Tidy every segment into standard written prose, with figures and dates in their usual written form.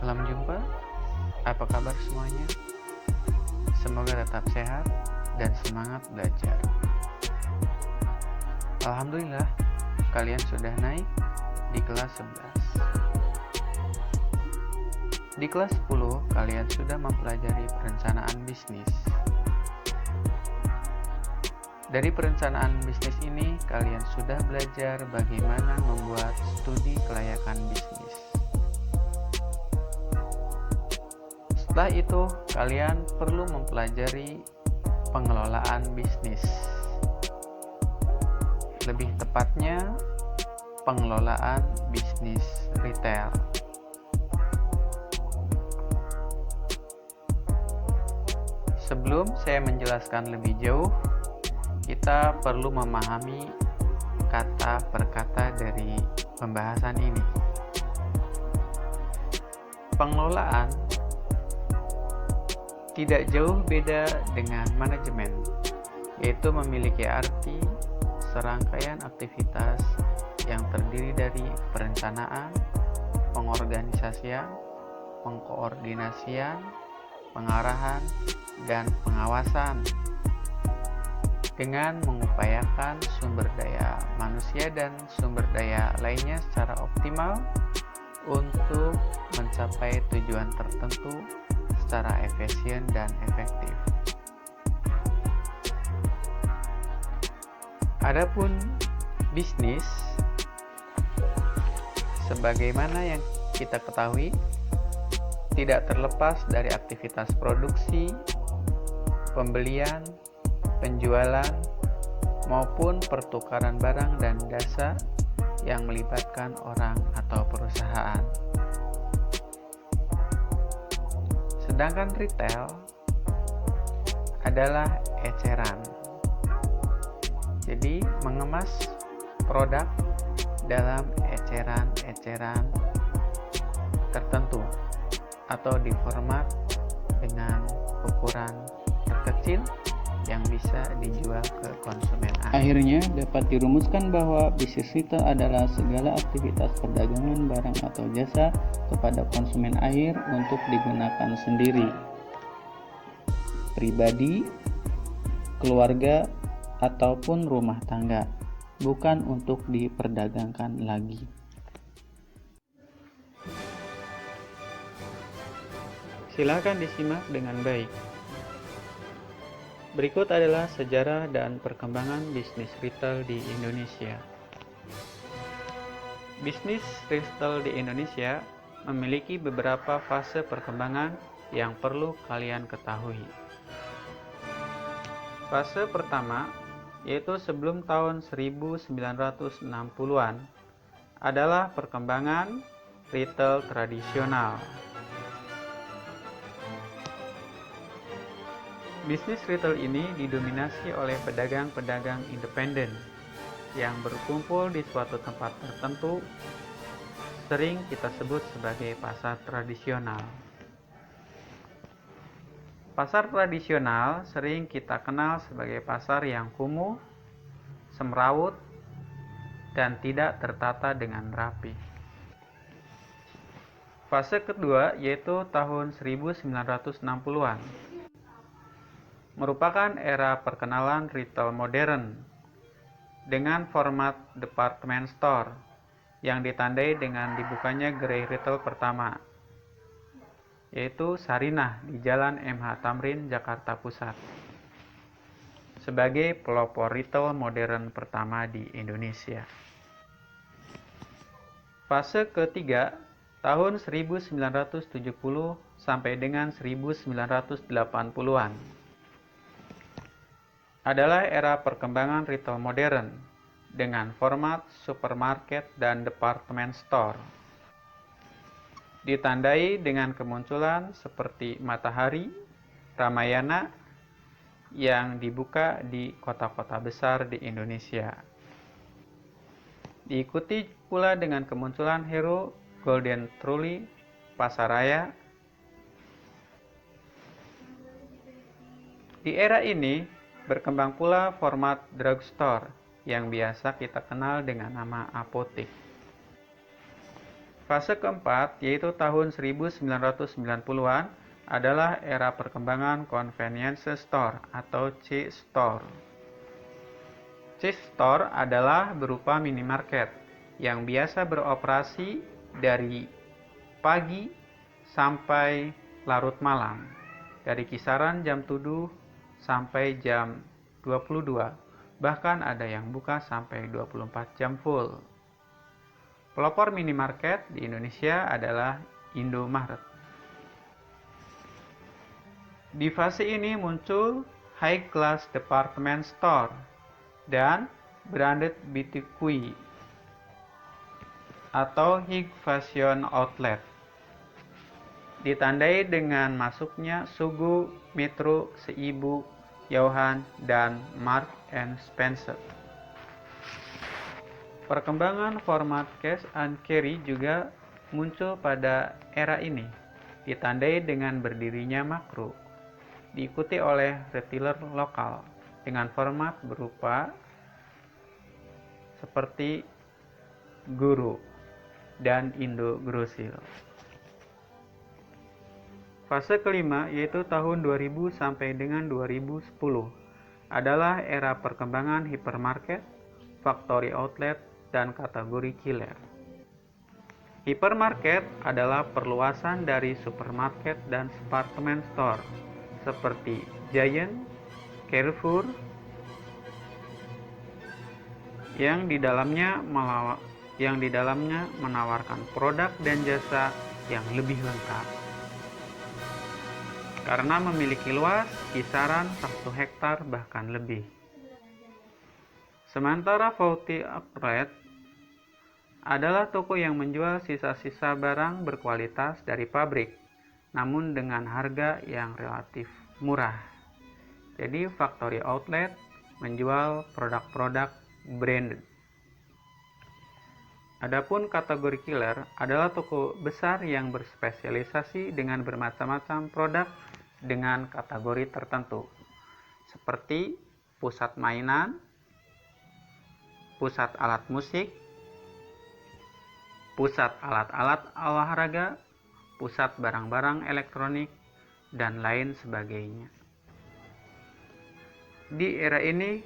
Salam jumpa, apa kabar semuanya? Semoga tetap sehat dan semangat belajar. Alhamdulillah, kalian sudah naik di kelas 11. Di kelas 10, kalian sudah mempelajari perencanaan bisnis. Dari perencanaan bisnis ini, kalian sudah belajar bagaimana membuat studi kelayakan bisnis. Setelah itu, kalian perlu mempelajari pengelolaan bisnis. Lebih tepatnya, pengelolaan bisnis retail. Sebelum saya menjelaskan lebih jauh, kita perlu memahami kata per kata dari pembahasan ini. Pengelolaan tidak jauh beda dengan manajemen, yaitu memiliki arti serangkaian aktivitas yang terdiri dari perencanaan, pengorganisasian, pengkoordinasian, pengarahan, dan pengawasan dengan mengupayakan sumber daya manusia dan sumber daya lainnya secara optimal untuk mencapai tujuan tertentu secara efisien dan efektif. Adapun bisnis, sebagaimana yang kita ketahui, tidak terlepas dari aktivitas produksi, pembelian, penjualan, maupun pertukaran barang dan jasa yang melibatkan orang atau perusahaan. Sedangkan retail adalah eceran. Jadi mengemas produk dalam eceran-eceran tertentu atau di format dengan ukuran terkecil yang bisa dijual ke konsumen. Akhirnya dapat dirumuskan bahwa bisnis retail adalah segala aktivitas perdagangan barang atau jasa kepada konsumen akhir untuk digunakan sendiri, pribadi, keluarga, ataupun rumah tangga, bukan untuk diperdagangkan lagi. Silakan disimak dengan baik. Berikut adalah sejarah dan perkembangan bisnis retail di Indonesia. Bisnis retail di Indonesia memiliki beberapa fase perkembangan yang perlu kalian ketahui. Fase pertama, yaitu sebelum tahun 1960-an, adalah perkembangan retail tradisional. Bisnis retail ini didominasi oleh pedagang-pedagang independen yang berkumpul di suatu tempat tertentu, sering kita sebut sebagai pasar tradisional. Pasar tradisional sering kita kenal sebagai pasar yang kumuh, semrawut, dan tidak tertata dengan rapi. Fase kedua yaitu tahun 1960-an. Merupakan era perkenalan retail modern dengan format department store yang ditandai dengan dibukanya gerai retail pertama, yaitu Sarinah di Jalan MH Tamrin, Jakarta Pusat, sebagai pelopor retail modern pertama di Indonesia. Fase ketiga tahun 1970 sampai dengan 1980-an. Adalah era perkembangan retail modern dengan format supermarket dan department store. Ditandai dengan kemunculan seperti Matahari, Ramayana yang dibuka di kota-kota besar di Indonesia. Diikuti pula dengan kemunculan Hero, Golden Trolley, Pasaraya. Di era ini berkembang pula format drugstore yang biasa kita kenal dengan nama apotek. Fase keempat, yaitu tahun 1990-an, adalah era perkembangan convenience store atau C-store. C-store adalah berupa minimarket yang biasa beroperasi dari pagi sampai larut malam, dari kisaran jam 7 sampai jam 22, bahkan ada yang buka sampai 24 jam full. Pelopor minimarket di Indonesia adalah Indomaret. Di fase ini muncul high class department store dan branded boutique atau high fashion outlet. Ditandai dengan masuknya Sugu, Metro, Seibu, Yohan, dan Mark & Spencer. Perkembangan format cash and carry juga muncul pada era ini, ditandai dengan berdirinya Makro, diikuti oleh retailer lokal dengan format berupa seperti Guru dan Indogrosir. Fase kelima, yaitu tahun 2000 sampai dengan 2010, adalah era perkembangan hypermarket, factory outlet, dan kategori killer. Hypermarket adalah perluasan dari supermarket dan department store seperti Giant, Carrefour, yang di dalamnya menawarkan produk dan jasa yang lebih lengkap. Karena memiliki luas kisaran 1 hektar bahkan lebih. Sementara factory outlet adalah toko yang menjual sisa-sisa barang berkualitas dari pabrik, namun dengan harga yang relatif murah. Jadi factory outlet menjual produk-produk branded. Adapun kategori killer adalah toko besar yang berspesialisasi dengan bermacam-macam produk dengan kategori tertentu, seperti pusat mainan, pusat alat musik, pusat alat-alat olahraga, pusat barang-barang elektronik, dan lain sebagainya. Di era ini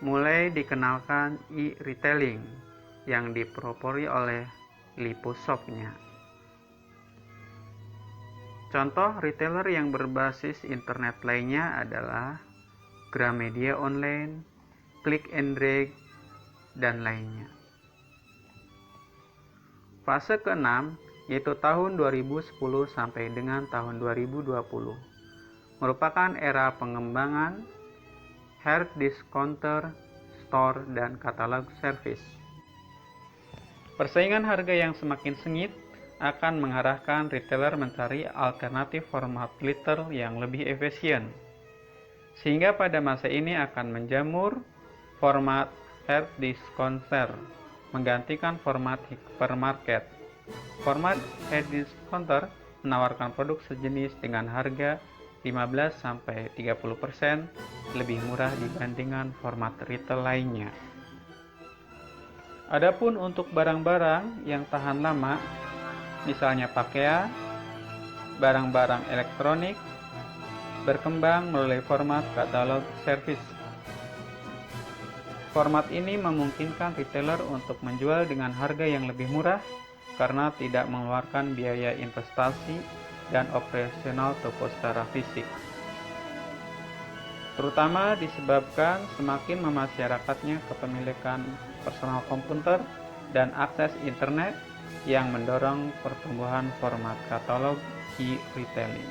mulai dikenalkan e-retailing yang dipropori oleh Liposhop-nya. Contoh retailer yang berbasis internet lainnya adalah Gramedia Online, Click and Drag, dan lainnya. Fase ke-6, yaitu tahun 2010 sampai dengan tahun 2020, merupakan era pengembangan hard discounter, store, dan katalog service. Persaingan harga yang semakin sengit akan mengarahkan retailer mencari alternatif format retail yang lebih efisien, sehingga pada masa ini akan menjamur format hard discounter menggantikan format hypermarket. Format hard discounter menawarkan produk sejenis dengan harga 15-30% lebih murah dibandingkan format retail lainnya. Adapun untuk barang-barang yang tahan lama, misalnya pakaian, barang-barang elektronik, berkembang melalui format katalog service. Format ini memungkinkan retailer untuk menjual dengan harga yang lebih murah karena tidak mengeluarkan biaya investasi dan operasional toko secara fisik. Terutama disebabkan semakin memasyarakatnya kepemilikan personal komputer dan akses internet yang mendorong pertumbuhan format katalog e-retailing.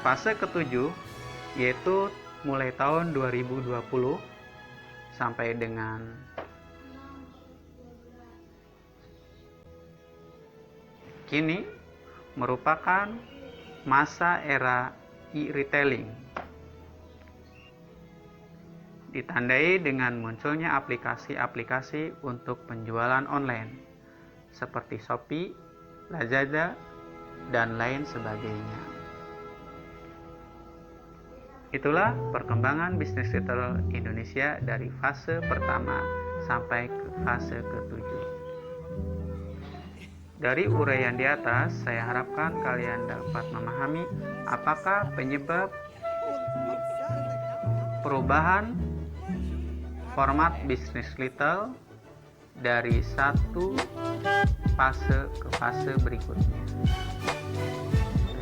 Fase ketujuh, yaitu mulai tahun 2020 sampai dengan kini, merupakan masa era e-retailing. Ditandai dengan munculnya aplikasi-aplikasi untuk penjualan online seperti Shopee, Lazada, dan lain sebagainya. Itulah perkembangan bisnis retail Indonesia dari fase pertama sampai ke fase ke-7. Dari uraian di atas, saya harapkan kalian dapat memahami apakah penyebab perubahan format bisnis retail dari satu fase ke fase berikutnya.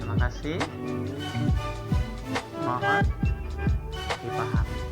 Terima kasih. Mohon dipahami.